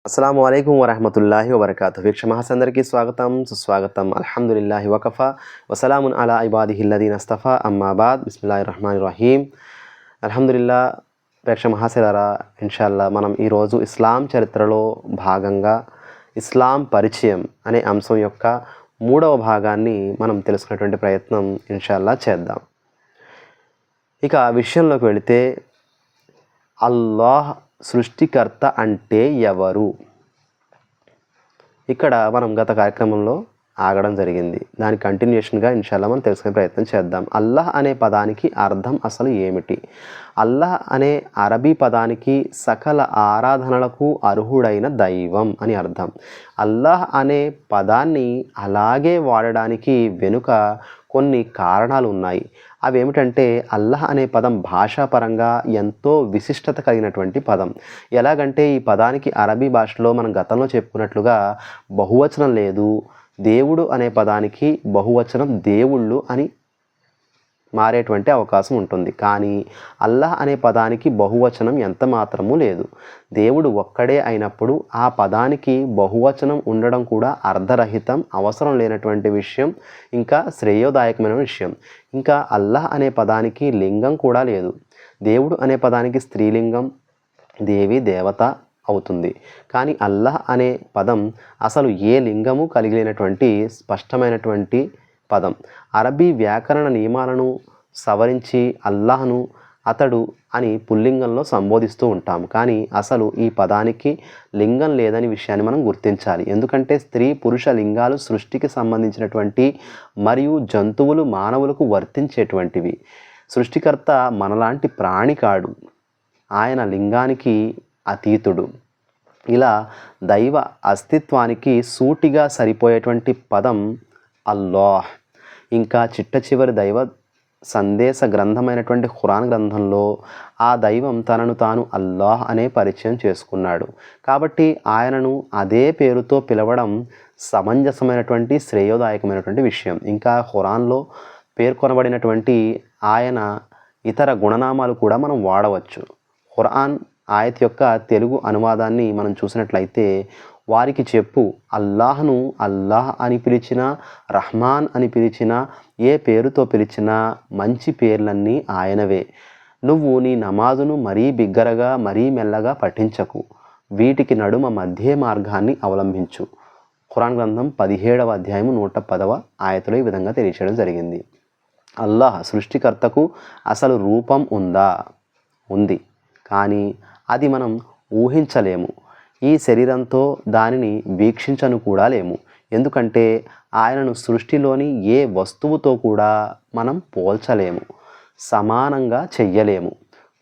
అస్సలాము అలైకుం వరహమతుల్లాహి వబర్కాతు. వీక్ష మహాసందరికీ స్వాగతం, సుస్వాగతం. అల్హమ్దులిల్లాహి వకఫా వసలామున్ అలా ఇబాదిహిల్లదీన్ అస్తఫా అమ్మాబాద్. బిస్మిల్లాహిర్ రహమానిర్ రహీం. అల్హమ్దులిల్లా. ప్రేక్ష మహాశిలారా, ఇన్షాల్లా మనం ఈరోజు ఇస్లాం చరిత్రలో భాగంగా ఇస్లాం పరిచయం అనే అంశం యొక్క 3వ భాగాన్ని మనం తెలుసుకునేటువంటి ప్రయత్నం ఇన్షాల్లా చేద్దాం. ఇక విషయంలోకి వెళితే, అల్లాహ్ సృష్టికర్త అంటే ఎవరు? ఇక్కడ మనం గత కార్యక్రమంలో ఆగడం జరిగింది. దాని కంటిన్యూషన్గా ఇన్షాల్లా మనం తెలుసుకునే ప్రయత్నం చేద్దాం. అల్లాహ్ అనే పదానికి అర్థం అసలు ఏమిటి? అల్లాహ్ అనే అరబీ పదానికి సకల ఆరాధనలకు అర్హుడైన దైవం అని అర్థం. అల్లాహ్ అనే పదాన్ని అలాగే వాడడానికి వెనుక కొన్ని కారణాలు ఉన్నాయి. అవేమిటంటే, అల్లాహ్ అనే పదం భాషాపరంగా ఎంతో విశిష్టత కలిగినటువంటి పదం. ఎలాగంటే, ఈ పదానికి అరబీ భాషలో మనం గతంలో చెప్పుకున్నట్లుగా బహువచనం లేదు. దేవుడు అనే పదానికి బహువచనం దేవుళ్ళు అని మారేటువంటి అవకాశం ఉంటుంది. కానీ అల్లాహ్ అనే పదానికి బహువచనం ఎంత మాత్రమూ లేదు. దేవుడు ఒక్కడే అయినప్పుడు ఆ పదానికి బహువచనం ఉండడం కూడా అర్ధరహితం, అవసరం లేనటువంటి విషయం, ఇంకా శ్రేయోదాయకమైన విషయం. ఇంకా అల్లాహ్ అనే పదానికి లింగం కూడా లేదు. దేవుడు అనే పదానికి స్త్రీలింగం దేవి దేవత అవుతుంది. కానీ అల్లాహ్ అనే పదం అసలు ఏ లింగము కలిగి లేనటువంటి స్పష్టమైనటువంటి పదం. అరబీ వ్యాకరణ నియమాలను సవరించి అల్లాహ్ను అతడు అని పుల్లింగంలో సంబోధిస్తూ ఉంటాం. కానీ అసలు ఈ పదానికి లింగం లేదని విషయాన్ని మనం గుర్తించాలి. ఎందుకంటే స్త్రీ పురుష లింగాలు సృష్టికి సంబంధించినటువంటి మరియు జంతువులు మానవులకు వర్తించేటువంటివి. సృష్టికర్త మనలాంటి ప్రాణి కాడు. ఆయన లింగానికి అతీతుడు. ఇలా దైవ అస్తిత్వానికి సూటిగా సరిపోయేటువంటి పదం అల్లాహ్. ఇంకా చిట్ట చివరి దైవ సందేశ గ్రంథమైనటువంటి ఖురాన్ గ్రంథంలో ఆ దైవం తనను తాను అల్లాహ్ అనే పరిచయం చేసుకున్నాడు. కాబట్టి ఆయనను అదే పేరుతో పిలవడం సమంజసమైనటువంటి శ్రేయోదాయకమైనటువంటి విషయం. ఇంకా ఖురాన్లో పేర్కొనబడినటువంటి ఆయన ఇతర గుణనామాలు కూడా మనం వాడవచ్చు. ఖురాన్ ఆయత్ యొక్క తెలుగు అనువాదాన్ని మనం చూసినట్లయితే, వారికి చెప్పు, అల్లాహ్ను అల్లాహ్ అని పిలిచినా, రహ్మాన్ అని పిలిచినా, ఏ పేరుతో పిలిచినా మంచి పేర్లన్నీ ఆయనవే. నువ్వు నీ నమాజును మరీ బిగ్గరగా మరీ మెల్లగా పఠించకు. వీటికి నడుమ మధ్య మార్గాన్ని అవలంబించు. ఖురాన్ గ్రంథం 17వ అధ్యాయం 110వ ఆయతలో ఈ విధంగా తెలియచేయడం జరిగింది. అల్లాహ్ సృష్టికర్తకు అసలు రూపం ఉందా? ఉంది. కానీ అది మనం ఊహించలేము. ఈ శరీరంతో దానిని వీక్షించను కూడా లేము. ఎందుకంటే ఆయనను సృష్టిలోని ఏ వస్తువుతో కూడా మనం పోల్చలేము, సమానంగా చెయ్యలేము.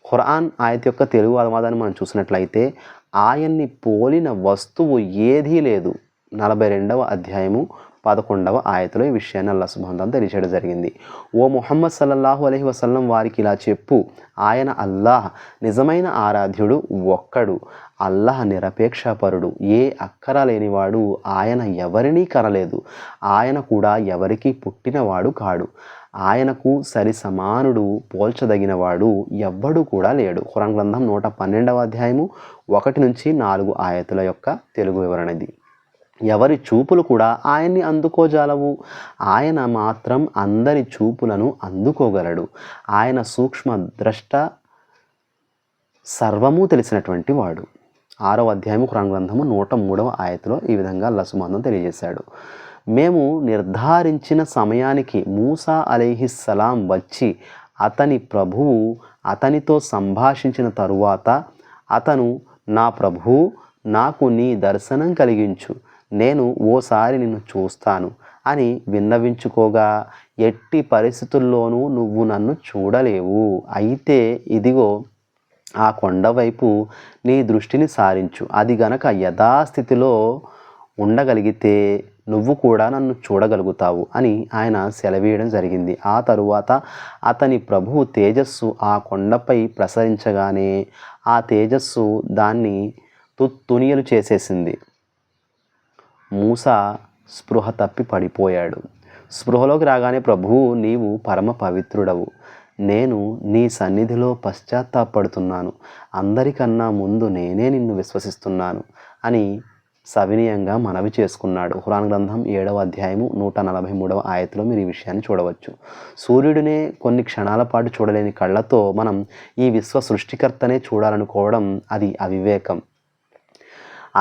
ఖురాన్ ఆయత్ యొక్క తెలుగు అనువాదాన్ని మనం చూసినట్లయితే, ఆయన్ని పోలిన వస్తువు ఏదీ లేదు. 42వ అధ్యాయము 11వ ఆయతలో ఈ విషయాన్ని అల్లాహ్ సుబ్హానహు వ తఆలా తెలియచేయడం జరిగింది. ఓ ముహమ్మద్ సల్లల్లాహు అలైహి వసల్లం వారికి ఇలా చెప్పు, ఆయన అల్లాహ్ నిజమైన ఆరాధ్యుడు ఒక్కడు. అల్లాహ్ నిరపేక్షపరుడు, ఏ అక్కర లేనివాడు. ఆయన ఎవరినీ కనలేదు. ఆయన కూడా ఎవరికీ పుట్టినవాడు కాడు. ఆయనకు సరి సమానుడు, పోల్చదగినవాడు ఎవ్వడు కూడా లేడు. ఖురాన్ గ్రంథం 112వ అధ్యాయము 1-4 ఆయతుల యొక్క తెలుగు వివరణది. ఎవరి చూపులు కూడా ఆయన్ని అందుకోజాలవు. ఆయన మాత్రం అందరి చూపులను అందుకోగలడు. ఆయన సూక్ష్మ ద్రష్ట, సర్వము తెలిసినటువంటి వాడు. 6వ అధ్యాయము ఖురాన్ గ్రంథము 103వ ఆయతలో ఈ విధంగా అల్లాహ్ సుబ్హానహు వ తఆలా తెలియజేశాడు. మేము నిర్ధారించిన సమయానికి మూసా అలైహిస్సలాం వచ్చి అతని ప్రభువు అతనితో సంభాషించిన తరువాత అతను, నా ప్రభువు, నాకు నీ దర్శనం కలిగించు, నేను ఓసారి నిన్ను చూస్తాను అని విన్నవించుకోగా, ఎట్టి పరిస్థితుల్లోనూ నువ్వు నన్ను చూడలేవు. అయితే ఇదిగో ఆ కొండ వైపు నీ దృష్టిని సారించు. అది గనక యథాస్థితిలో ఉండగలిగితే నువ్వు కూడా నన్ను చూడగలుగుతావు అని ఆయన సెలవీయడం జరిగింది. ఆ తరువాత అతని ప్రభువు తేజస్సు ఆ కొండపై ప్రసరించగానే ఆ తేజస్సు దాన్ని తుత్తునియలు చేసేసింది. మూసా స్పృహ తప్పి పడిపోయాడు. స్పృహలోకి రాగానే, ప్రభువు, నీవు పరమ పవిత్రుడవు, నేను నీ సన్నిధిలో పశ్చాత్తాపడుతున్నాను. అందరికన్నా ముందు నేనే నిన్ను విశ్వసిస్తున్నాను అని సవినయంగా మనవి చేసుకున్నాడు. ఖురాన్ గ్రంథం 7వ అధ్యాయము 143వ ఆయతలో మీరు ఈ విషయాన్ని చూడవచ్చు. సూర్యుడినే కొన్ని క్షణాల పాటు చూడలేని కళ్ళతో మనం ఈ విశ్వ సృష్టికర్తనే చూడాలనుకోవడం అది అవివేకం.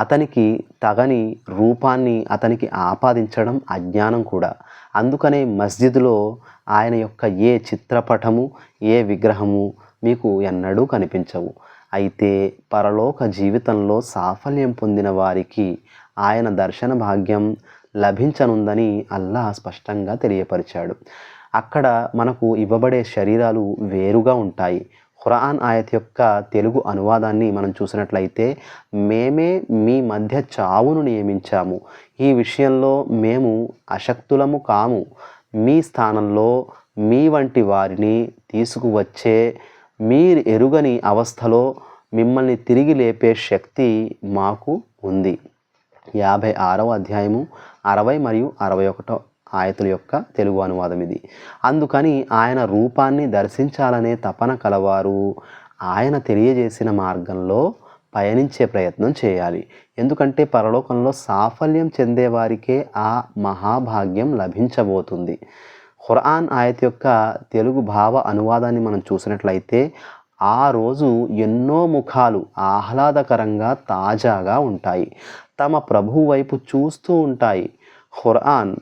అతనికి తగని రూపాన్ని అతనికి ఆపాదించడం అజ్ఞానం కూడా. అందుకనే మస్జిద్లో ఆయన యొక్క ఏ చిత్రపటము, ఏ విగ్రహము మీకు ఎన్నడూ కనిపించవు. అయితే పరలోక జీవితంలో సాఫల్యం పొందిన వారికి ఆయన దర్శన భాగ్యం లభించనుందని అల్లాహ్ స్పష్టంగా తెలియపరిచాడు. అక్కడ మనకు ఇవ్వబడే శరీరాలు వేరుగా ఉంటాయి. ఖురాన్ ఆయత్ యొక్క తెలుగు అనువాదాన్ని మనం చూసినట్లయితే, మేమే మీ మధ్య చావును నియమించాము, ఈ విషయంలో మేము అశక్తులము కాము, మీ స్థానంలో మీ వంటి వారిని తీసుకువచ్చే మీరు ఎరుగని అవస్థలో మిమ్మల్ని తిరిగి లేపే శక్తి మాకు ఉంది. 56వ అధ్యాయము 60 మరియు 61 ఆయతుల యొక్క తెలుగు అనువాదం ఇది. అందుకని ఆయన రూపాన్ని దర్శించాలనే తపన కలవారు ఆయన తెలియజేసిన మార్గంలో పయనించే ప్రయత్నం చేయాలి. ఎందుకంటే పరలోకంలో సాఫల్యం చెందేవారికే ఆ మహాభాగ్యం లభించబోతుంది. ఖురాన్ ఆయత్ యొక్క తెలుగు భావ అనువాదాన్ని మనం చూసినట్లయితే, ఆ రోజు ఎన్నో ముఖాలు ఆహ్లాదకరంగా తాజాగా ఉంటాయి, తమ ప్రభువు వైపు చూస్తూ ఉంటాయి. ఖురాన్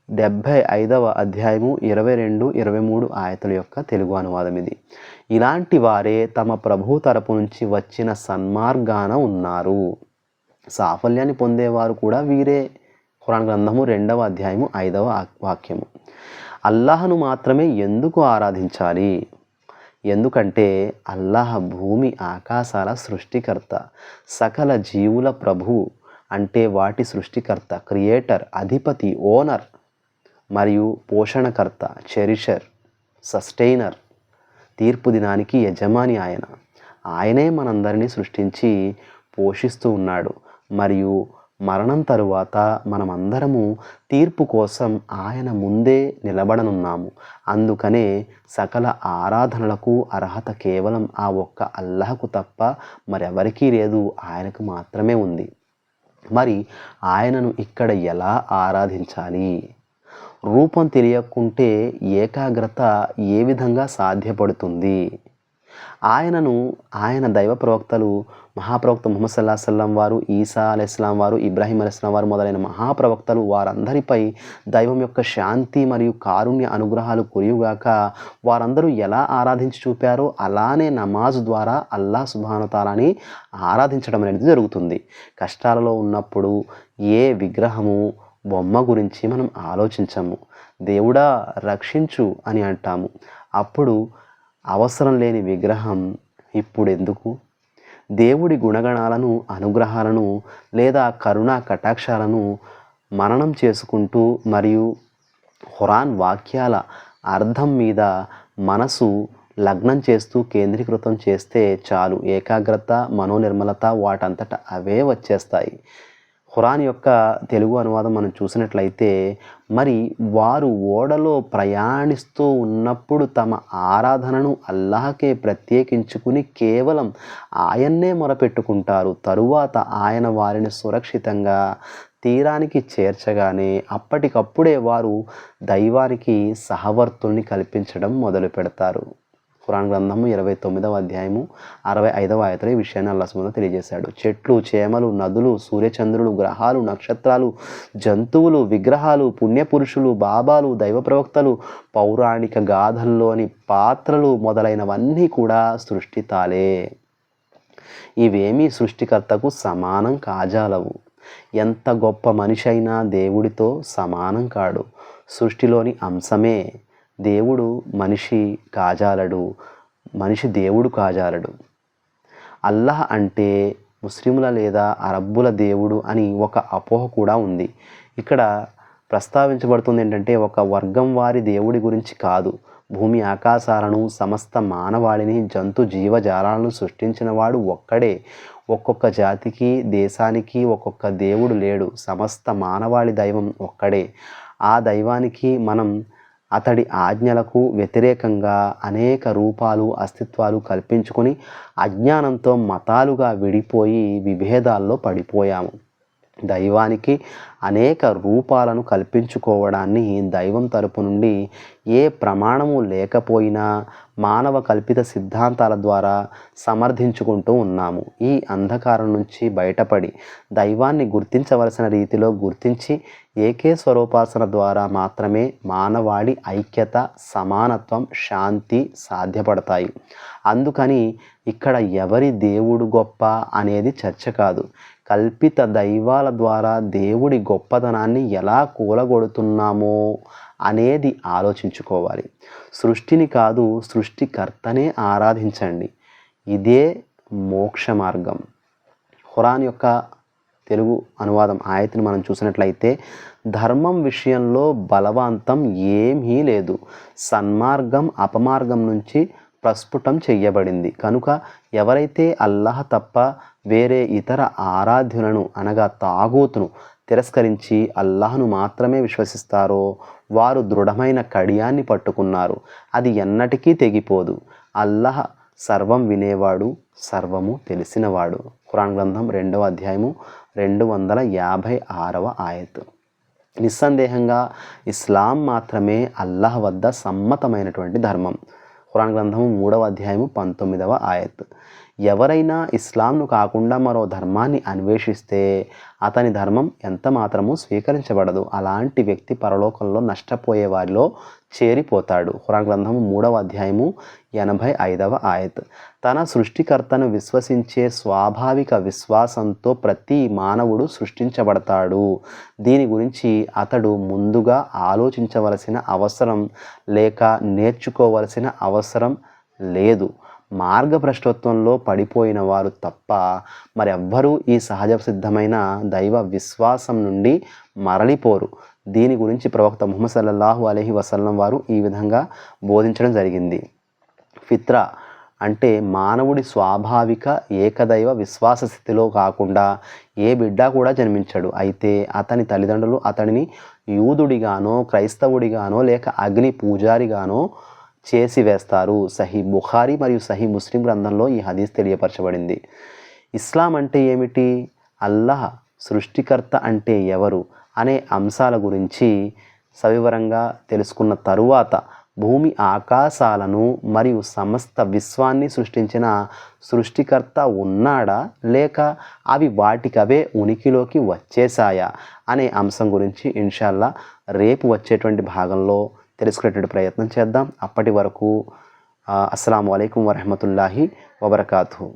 75వ అధ్యాయము 22, 23 ఆయతల యొక్క తెలుగు అనువాదం ఇది. ఇలాంటి వారే తమ ప్రభు తరపు నుంచి వచ్చిన సన్మార్గాన ఉన్నారు. సాఫల్యాన్ని పొందేవారు కూడా వీరే. ఖురాన్ గ్రంథము 2వ అధ్యాయము 5వ వాక్యము. అల్లాహను మాత్రమే ఎందుకు ఆరాధించాలి? ఎందుకంటే అల్లాహ్ భూమి ఆకాశాల సృష్టికర్త, సకల జీవుల ప్రభువు, అంటే వాటి సృష్టికర్త, క్రియేటర్, అధిపతి, ఓనర్ మరియు పోషణకర్త, చెరిషర్, సస్టైనర్, తీర్పు దినానికి యజమాని ఆయన. ఆయనే మనందరినీ సృష్టించి పోషిస్తూ ఉన్నాడు. మరియు మరణం తరువాత మనమందరము తీర్పు కోసం ఆయన ముందే నిలబడనున్నాము. అందుకనే సకల ఆరాధనలకు అర్హత కేవలం ఆ ఒక్క అల్లాహకు తప్ప మరెవరికీ లేదు, ఆయనకు మాత్రమే ఉంది. మరి ఆయనను ఇక్కడ ఎలా ఆరాధించాలి? రూపం తెలియకుంటే ఏకాగ్రత ఏ విధంగా సాధ్యపడుతుంది? ఆయనను ఆయన దైవ ప్రవక్తలు, మహాప్రవక్త ముహమ్మద్ సల్లల్లాహు అలైహి వసల్లం వారు, ఈసా అలైహిస్సలాం వారు, ఇబ్రాహీం అలైహిస్సలాం వారు మొదలైన మహాప్రవక్తలు వారందరిపై దైవం యొక్క శాంతి మరియు కారుణ్య అనుగ్రహాలు కురియుగాక వారందరూ ఎలా ఆరాధించి చూపారో అలానే నమాజ్ ద్వారా అల్లాహ్ సుబ్హానహు తాలాని ఆరాధించడం అనేది జరుగుతుంది. కష్టాలలో ఉన్నప్పుడు ఏ విగ్రహము, బొమ్మ గురించి మనం ఆలోచించము. దేవుడా రక్షించు అని అంటాము. అప్పుడు అవసరం లేని విగ్రహం ఇప్పుడెందుకు? దేవుడి గుణగణాలను, అనుగ్రహాలను లేదా కరుణా కటాక్షాలను మననం చేసుకుంటూ మరియు ఖురాన్ వాక్యాల అర్థం మీద మనసు లగ్నం చేస్తూ కేంద్రీకృతం చేస్తే చాలు, ఏకాగ్రత, మనోనిర్మలత వాటంతట అవే వచ్చేస్తాయి. ఖురాన్ యొక్క తెలుగు అనువాదం మనం చూసినట్లయితే, మరి వారు ఓడలో ప్రయాణిస్తూ ఉన్నప్పుడు తమ ఆరాధనను అల్లాహకే ప్రత్యేకించుకుని కేవలం ఆయన్నే మొరపెట్టుకుంటారు. తరువాత ఆయన వారిని సురక్షితంగా తీరానికి చేర్చగానే అప్పటికప్పుడే వారు దైవానికి సహవర్తుల్ని కల్పించడం మొదలు పెడతారు. ఖురాన్ గ్రంథము 29వ అధ్యాయము 65వ ఆయతలో ఈ విషయాన్ని అల్లాహ్ సుబ్హానహు తెలియజేశాడు. చెట్లు, చేమలు, నదులు, సూర్యచంద్రులు, గ్రహాలు, నక్షత్రాలు, జంతువులు, విగ్రహాలు, పుణ్యపురుషులు, బాబాలు, దైవ ప్రవక్తలు, పౌరాణిక గాథల్లోని పాత్రలు మొదలైనవన్నీ కూడా సృష్టితాలే. ఇవేమీ సృష్టికర్తకు సమానం కాజాలవు. ఎంత గొప్ప మనిషి అయినా దేవుడితో సమానం కాడు. సృష్టిలోని అంశమే. దేవుడు మనిషి కాజాలడు, మనిషి దేవుడు కాజాలడు. అల్లాహ్ అంటే ముస్లిముల లేదా అరబ్బుల దేవుడు అని ఒక అపోహ కూడా ఉంది. ఇక్కడ ప్రస్తావించబడుతుంది ఏంటంటే, ఒక వర్గం వారి దేవుడి గురించి కాదు. భూమి ఆకాశాలను, సమస్త మానవాళిని, జంతు జీవజాలాలను సృష్టించిన వాడు ఒక్కడే. ఒక్కొక్క జాతికి, దేశానికి ఒక్కొక్క దేవుడు లేడు. సమస్త మానవాళి దైవం ఒక్కడే. ఆ దైవానికి మనం అతడి ఆజ్ఞలకు వ్యతిరేకంగా అనేక రూపాలు అస్తిత్వాలు కల్పించుకొని అజ్ఞానంతో మతాలుగా విడిపోయి విభేదాల్లో పడిపోయాము. దైవానికి అనేక రూపాలను కల్పించుకోవడాన్ని దైవం తరపు నుండి ఏ ప్రమాణము లేకపోయినా మానవ కల్పిత సిద్ధాంతాల ద్వారా సమర్థించుకుంటూ ఉన్నాము. ఈ అంధకారం నుంచి బయటపడి దైవాన్ని గుర్తించవలసిన రీతిలో గుర్తించి ఏకే స్వరూపాసన ద్వారా మాత్రమే మానవాళి ఐక్యత, సమానత్వం, శాంతి సాధ్యపడతాయి. అందుకని ఇక్కడ ఎవరి దేవుడు గొప్ప అనేది చర్చ కాదు. కల్పిత దైవాల ద్వారా దేవుడి గొప్పతనాన్ని ఎలా కూలగొడుతున్నామో అనేది ఆలోచించుకోవాలి. సృష్టిని కాదు, సృష్టికర్తనే ఆరాధించండి. ఇదే మోక్ష మార్గం. ఖురాన్ యొక్క తెలుగు అనువాదం ఆయతిని మనం చూసినట్లయితే, ధర్మం విషయంలో బలవంతం ఏమీ లేదు, సన్మార్గం అపమార్గం నుంచి ప్రస్ఫుటం చెయ్యబడింది. కనుక ఎవరైతే అల్లాహ్ తప్ప వేరే ఇతర ఆరాధ్యులను అనగా తాగూతును తిరస్కరించి అల్లాహ్ను మాత్రమే విశ్వసిస్తారో వారు దృఢమైన కడియాన్ని పట్టుకున్నారు. అది ఎన్నటికీ తెగిపోదు. అల్లాహ్ సర్వం వినేవాడు, సర్వము తెలిసినవాడు. ఖురాన్ గ్రంథం 2వ అధ్యాయము 256వ ఆయత్. నిస్సందేహంగా ఇస్లాం మాత్రమే అల్లాహ్ వద్ద సమ్మతమైనటువంటి ధర్మం. ఖురాన్ గ్రంథము 3వ అధ్యాయము 19వ ఆయత్. ఎవరైనా ఇస్లాంను కాకుండా మరో ధర్మాన్ని అన్వేషిస్తే అతని ధర్మం ఎంత మాత్రమూ స్వీకరించబడదు. అలాంటి వ్యక్తి పరలోకంలో నష్టపోయే వారిలో చేరిపోతాడు. ఖురాన్ గ్రంథము 3వ అధ్యాయము 85వ ఆయత్. తన సృష్టికర్తను విశ్వసించే స్వాభావిక విశ్వాసంతో ప్రతి మానవుడు సృష్టించబడతాడు. దీని గురించి అతడు ముందుగా ఆలోచించవలసిన అవసరం లేక నేర్చుకోవలసిన అవసరం లేదు. మార్గభ్రష్టత్వంలో పడిపోయిన వారు తప్ప మరెవ్వరూ ఈ సహజ సిద్ధమైన దైవ విశ్వాసం నుండి మరలిపోరు. దీని గురించి ప్రవక్త ముహమ్మద్ సల్లల్లాహు అలైహి వసల్లం వారు ఈ విధంగా బోధించడం జరిగింది. ఫిత్రా అంటే మానవుడి స్వాభావిక ఏకదైవ విశ్వాస స్థితిలో కాకుండా ఏ బిడ్డ కూడా జన్మించడు. అయితే అతని తల్లిదండ్రులు అతడిని యూదుడిగానో, క్రైస్తవుడిగానో లేక అగ్ని పూజారిగానో చేసి వేస్తారు. సహీ బుఖారీ మరియు సహీ ముస్లిం గ్రంథంలో ఈ హదీస్ తెలియపరచబడింది. ఇస్లాం అంటే ఏమిటి, అల్లాహ్ సృష్టికర్త అంటే ఎవరు అనే అంశాల గురించి సవివరంగా తెలుసుకున్న తరువాత భూమి ఆకాశాలను మరియు సమస్త విశ్వాన్ని సృష్టించిన సృష్టికర్త ఉన్నాడా లేక అవి వాటికవే ఉనికిలోకి వచ్చేసాయా అనే అంశం గురించి ఇన్షాల్లా రేపు వచ్చేటువంటి భాగంలో తెలుసుకునేటువంటి ప్రయత్నం చేద్దాం. అప్పటి వరకు అస్సలాము అలైకుం వరహమతుల్లాహి వబరకాతుహు.